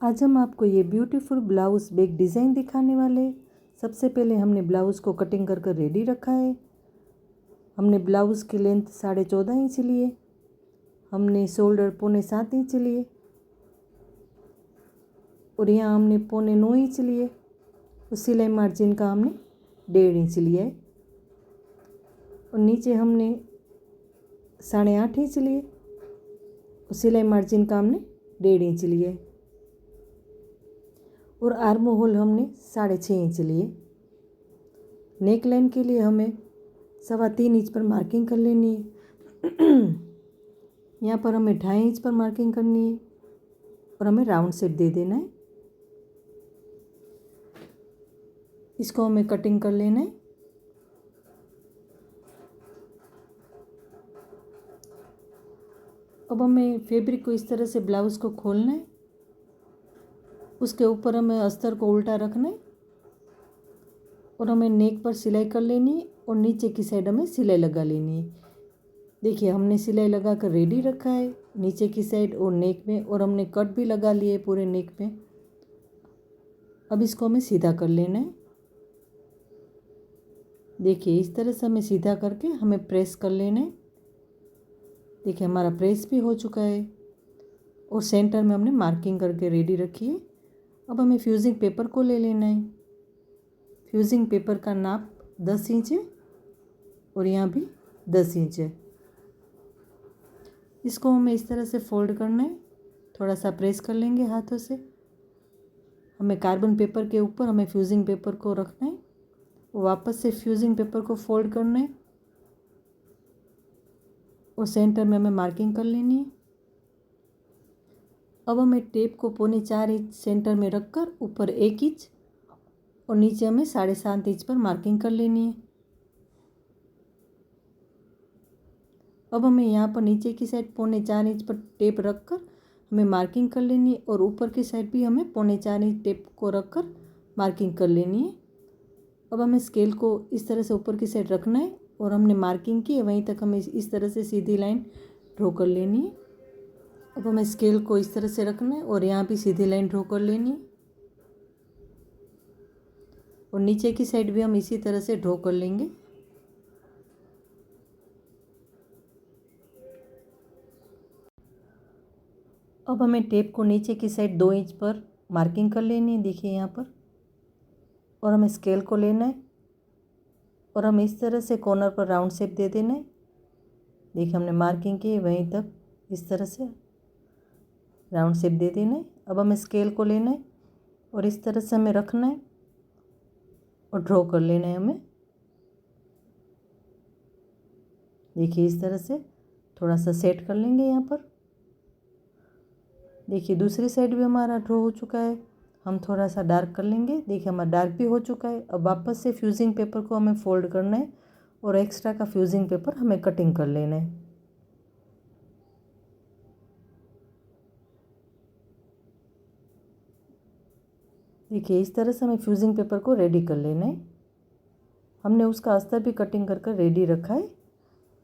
आज हम आपको ये ब्यूटीफुल ब्लाउज़ बैक डिज़ाइन दिखाने वाले हैं। सबसे पहले हमने ब्लाउज़ को कटिंग कर कर रेडी रखा है। हमने ब्लाउज़ की लेंथ 14.5 इंच लिए, हमने शोल्डर 7.25 इंच लिए और यहाँ हमने 9.25 इंच लिए और सिलाई मार्जिन का हमने 1.5 इंच लिया है और नीचे हमने 8.5 इंच लिए और सिलाई मार्जिन का हमने 1.5 इंच लिया है और आर्म होल हमने 6.5 इंच लिए। नेक लाइन के लिए हमें 3.25 इंच पर मार्किंग कर लेनी है। यहाँ पर हमें 2.5 इंच पर मार्किंग करनी है और हमें राउंड शेप दे देना है। इसको हमें कटिंग कर लेना है। अब हमें फैब्रिक को इस तरह से ब्लाउज़ को खोलना है, उसके ऊपर हमें अस्तर को उल्टा रखना है और हमें नेक पर सिलाई कर लेनी है और नीचे की साइड हमें सिलाई लगा लेनी है। देखिए हमने सिलाई लगा कर रेडी रखा है नीचे की साइड और नेक में, और हमने कट भी लगा लिए पूरे नेक में। अब इसको हमें सीधा कर लेना है। देखिए इस तरह से हमें सीधा करके हमें प्रेस कर लेना है। देखिए हमारा प्रेस भी हो चुका है और सेंटर में हमने मार्किंग करके रेडी रखी है। अब हमें फ्यूजिंग पेपर को ले लेना है। फ्यूजिंग पेपर का नाप 10 इंच है और यहाँ भी 10 इंच है। इसको हमें इस तरह से फोल्ड करना है, थोड़ा सा प्रेस कर लेंगे हाथों से। हमें कार्बन पेपर के ऊपर हमें फ्यूजिंग पेपर को रखना है, वापस से फ्यूजिंग पेपर को फोल्ड करना है और सेंटर में हमें मार्किंग कर लेनी है। अब हमें टेप को 4.25 इंच सेंटर में रखकर ऊपर 1 इंच और नीचे हमें 7.5 इंच पर मार्किंग कर लेनी है। अब हमें यहाँ पर नीचे की साइड 4.25 इंच पर टेप रखकर हमें मार्किंग कर लेनी है और ऊपर की साइड भी हमें 4.25 इंच टेप को रखकर मार्किंग कर लेनी है। अब हमें स्केल को इस तरह से ऊपर की साइड रखना है और हमने मार्किंग की है वहीं तक हमें इस तरह से सीधी लाइन ड्रॉ कर लेनी है। अब हमें स्केल को इस तरह से रखना है और यहाँ भी सीधी लाइन ड्रॉ कर लेनी है और नीचे की साइड भी हम इसी तरह से ड्रॉ कर लेंगे। अब हमें टेप को नीचे की साइड 2 इंच पर मार्किंग कर लेनी है, देखिए यहाँ पर, और हमें स्केल को लेना है और हम इस तरह से कॉर्नर पर राउंड शेप दे देना है। देखिए हमने मार्किंग की वहीं तक इस तरह से राउंड शेप दे देना है। अब हमें स्केल को लेना है और इस तरह से हमें रखना है और ड्रॉ कर लेना है हमें। देखिए इस तरह से थोड़ा सा सेट कर लेंगे यहाँ पर। देखिए दूसरी साइड भी हमारा ड्रॉ हो चुका है, हम थोड़ा सा डार्क कर लेंगे। देखिए हमारा डार्क भी हो चुका है। अब वापस से फ्यूजिंग पेपर को हमें फोल्ड करना है और एक्स्ट्रा का फ्यूजिंग पेपर हमें कटिंग कर लेना है। देखिए इस तरह से हमें फ्यूजिंग पेपर को रेडी कर लेना है। हमने उसका अस्तर भी कटिंग कर कर रेडी रखा है।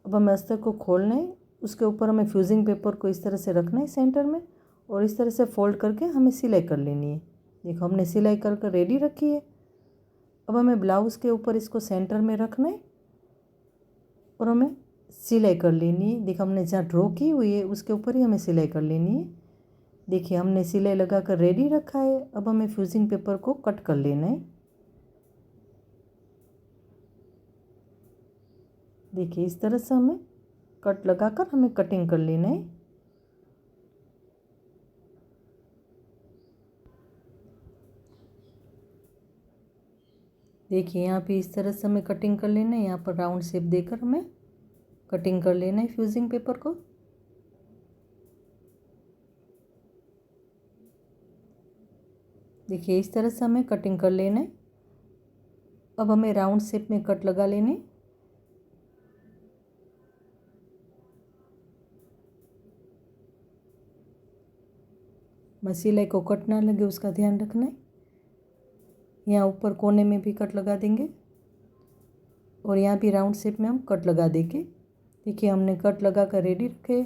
अब हमें अस्तर को खोलना है, उसके ऊपर हमें फ्यूजिंग पेपर को इस तरह से रखना है सेंटर में और इस तरह से फोल्ड करके हमें सिलाई कर लेनी है। देखो हमने सिलाई कर कर रेडी रखी है। अब हमें ब्लाउज़ के ऊपर इसको सेंटर में रखना है और हमें सिलाई कर लेनी है। देखो हमने जहाँ ड्रॉ की हुई है उसके ऊपर ही हमें सिलाई कर लेनी है। देखिए हमने सिलाई लगा कर रेडी रखा है। अब हमें फ्यूजिंग पेपर को कट कर लेना है। देखिए इस तरह से हमें कट लगाकर हमें कटिंग कर लेना है। देखिए यहाँ पे इस तरह से हमें कटिंग कर लेना है। यहाँ पर राउंड शेप देकर हमें कटिंग कर लेना है फ्यूजिंग पेपर को। देखिए इस तरह से हमें कटिंग कर लेना है। अब हमें राउंड शेप में कट लगा लेने। सिलाई को कट ना लगे उसका ध्यान रखना है। यहाँ ऊपर कोने में भी कट लगा देंगे और यहाँ भी राउंड शेप में हम कट लगा देंगे। देखिए हमने कट लगा कर रेडी रखे।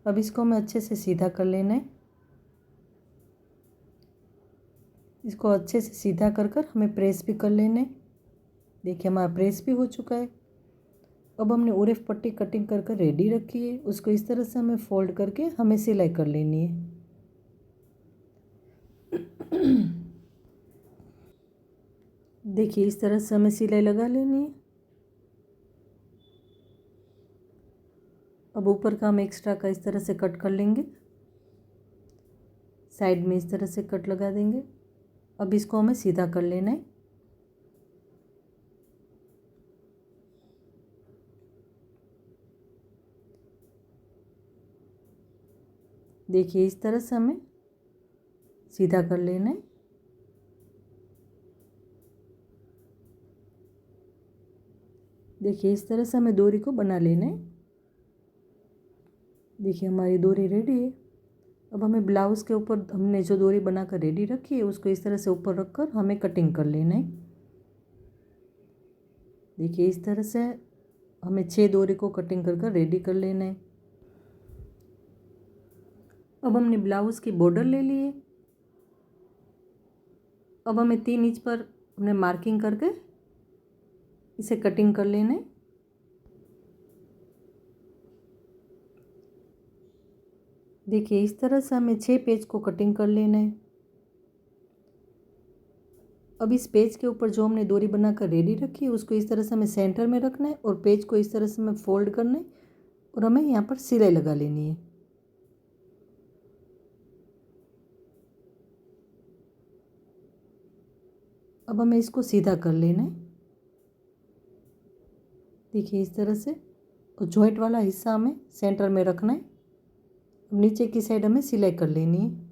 अब इसको हमें अच्छे से सीधा कर लेना है। इसको अच्छे से सीधा कर कर हमें प्रेस भी कर लेना है। देखिए हमारा प्रेस भी हो चुका है। अब हमने उरेफ पट्टी कटिंग कर कर रेडी रखी है, उसको इस तरह से हमें फोल्ड करके हमें सिलाई कर लेनी है। देखिए इस तरह से हमें सिलाई लगा लेनी है। अब ऊपर का हम एक्स्ट्रा का इस तरह से कट कर लेंगे, साइड में इस तरह से कट लगा देंगे। अब इसको हमें सीधा कर लेना है। देखिए इस तरह से हमें सीधा कर लेना है। देखिए इस तरह से हमें डोरी को बना लेना है। देखिए हमारी डोरी रेडी है। अब हमें ब्लाउज़ के ऊपर हमने जो डोरी बनाकर रेडी रखी है उसको इस तरह से ऊपर रखकर हमें कटिंग कर लेना है। देखिए इस तरह से हमें 6 डोरी को कटिंग कर कर रेडी कर लेना है। अब हमने ब्लाउज़ की बॉर्डर ले ली है। अब हमें 3 इंच पर हमने मार्किंग करके इसे कटिंग कर लेना है। देखिए इस तरह से हमें 6 पेज को कटिंग कर लेना है। अब इस पेज के ऊपर जो हमने डोरी बनाकर रेडी रखी है उसको इस तरह से हमें सेंटर में रखना है और पेज को इस तरह से हमें फोल्ड करना है और हमें यहाँ पर सिलाई लगा लेनी है। अब हमें इसको सीधा कर लेना है। देखिए इस तरह से, और जॉइंट वाला हिस्सा हमें सेंटर में रखना है। अब नीचे की साइड हमें सिलाई कर लेनी है।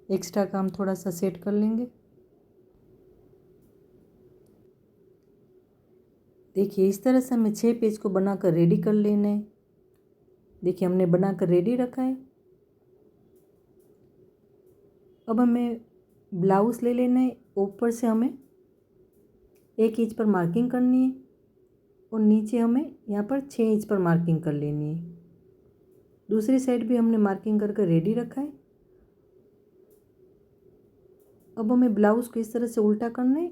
एक्स्ट्रा काम थोड़ा सा सेट कर लेंगे। देखिए इस तरह से हमें 6 पेज को बनाकर रेडी कर लेना है। देखिए हमने बनाकर रेडी रखा है। अब हमें ब्लाउज़ ले लेना है। ऊपर से हमें 1 इंच पर मार्किंग करनी है और नीचे हमें यहाँ पर 6 इंच पर मार्किंग कर लेनी है। दूसरी साइड भी हमने मार्किंग करके रेडी रखा है। अब हमें ब्लाउज़ को इस तरह से उल्टा करना है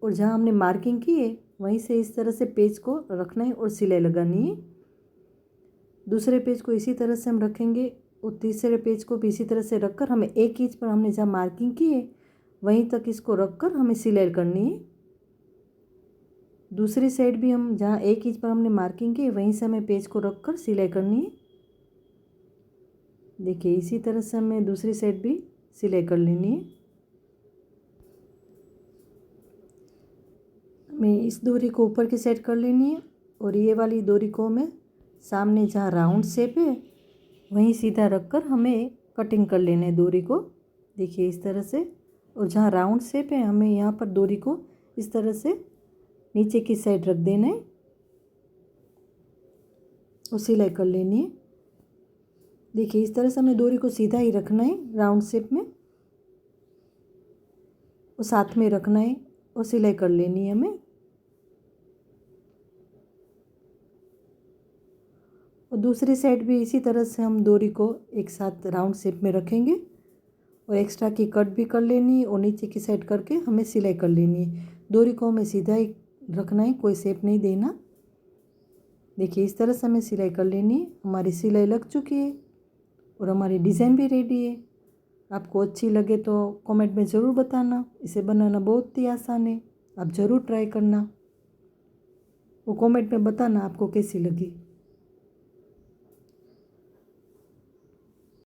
और जहाँ हमने मार्किंग की है वहीं से इस तरह से पेज को रखना है और सिलाई लगानी है। दूसरे पेज को इसी तरह से हम रखेंगे और तीसरे पेज को भी इसी तरह से रखकर हमें 1 इंच पर हमने जहाँ मार्किंग की है वहीं तक इसको रखकर हमें सिलाई करनी है। दूसरी साइड भी हम जहाँ 1 इंच पर हमने मार्किंग की है वहीं से हमें पेज को रखकर सिलाई करनी है। देखिए इसी तरह से हमें दूसरी साइड भी सिलाई कर लेनी है। हमें इस डोरी को ऊपर की साइड कर लेनी है और ये वाली डोरी को हमें सामने जहाँ राउंड शेप है वहीं सीधा रखकर हमें कटिंग कर लेना है डोरी को। देखिए इस तरह से, और जहाँ राउंड शेप है हमें यहाँ पर डोरी को इस तरह से नीचे की साइड रख देना है और सिलाई कर लेनी है। देखिए इस तरह से हमें डोरी को सीधा ही रखना है राउंड शेप में और साथ में रखना है और सिलाई कर लेनी है हमें। और दूसरी साइड भी इसी तरह से हम डोरी को एक साथ राउंड शेप में रखेंगे और एक्स्ट्रा की कट भी कर लेनी है और नीचे की साइड करके हमें सिलाई कर लेनी है। डोरी को हमें सीधा ही रखना है, कोई शेप नहीं देना। देखिए इस तरह से हमें सिलाई कर लेनी है। हमारी सिलाई लग चुकी है और हमारी डिज़ाइन भी रेडी है। आपको अच्छी लगे तो कमेंट में ज़रूर बताना। इसे बनाना बहुत ही आसान है, आप ज़रूर ट्राई करना और कमेंट में बताना आपको कैसी लगी।